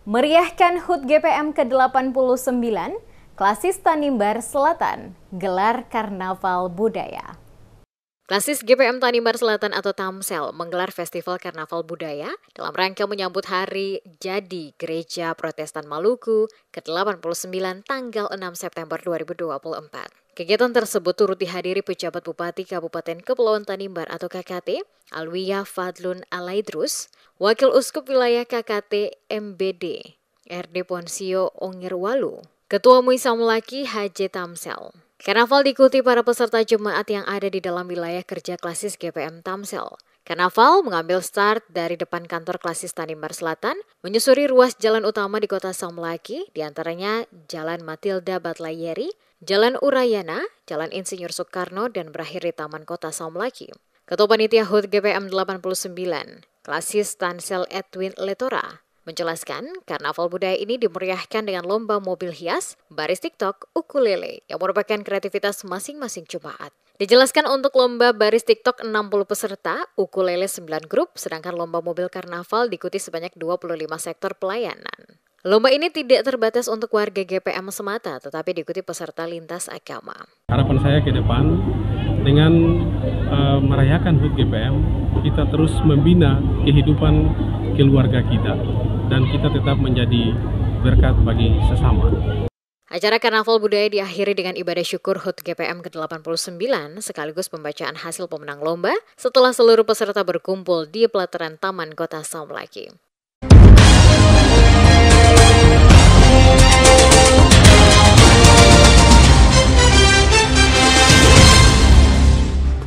Meriahkan HUT GPM ke-89, Klasis Tanimbar Selatan gelar Karnaval Budaya. Klasis GPM Tanimbar Selatan atau Tamsel menggelar Festival Karnaval Budaya dalam rangka menyambut Hari Jadi Gereja Protestan Maluku ke-89 tanggal 6 September 2024. Kegiatan tersebut turut dihadiri pejabat Bupati Kabupaten Kepulauan Tanimbar atau KKT, Alwiyah Fadlun Alaidrus, Wakil Uskup Wilayah KKT MBD, RD Ponsio Ongirwalu, Ketua MUI Samlaki HJ Tamsel. Karnaval diikuti para peserta jemaat yang ada di dalam wilayah kerja Klasis GPM Tamsel. Karnaval mengambil start dari depan kantor Klasis Tanimbar Selatan, menyusuri ruas jalan utama di kota Samlaki, diantaranya Jalan Matilda Batlayeri, Jalan Urayana, Jalan Insinyur Soekarno, dan berakhir di Taman Kota Samlaki. Ketua Panitia HUT GPM 89, Klasis Tansel Edwin Letora, menjelaskan karnaval budaya ini dimeriahkan dengan lomba mobil hias, baris TikTok, ukulele yang merupakan kreativitas masing-masing jemaat. Dijelaskan untuk lomba baris TikTok 60 peserta, ukulele 9 grup, sedangkan lomba mobil karnaval diikuti sebanyak 25 sektor pelayanan. Lomba ini tidak terbatas untuk warga GPM semata, tetapi diikuti peserta lintas agama. Harapan saya ke depan dengan merayakan HUT GPM, kita terus membina kehidupan keluarga kita dan kita tetap menjadi berkat bagi sesama. Acara Karnaval Budaya diakhiri dengan ibadah syukur HUT GPM ke-89 sekaligus pembacaan hasil pemenang lomba setelah seluruh peserta berkumpul di pelataran Taman Kota Samlaki.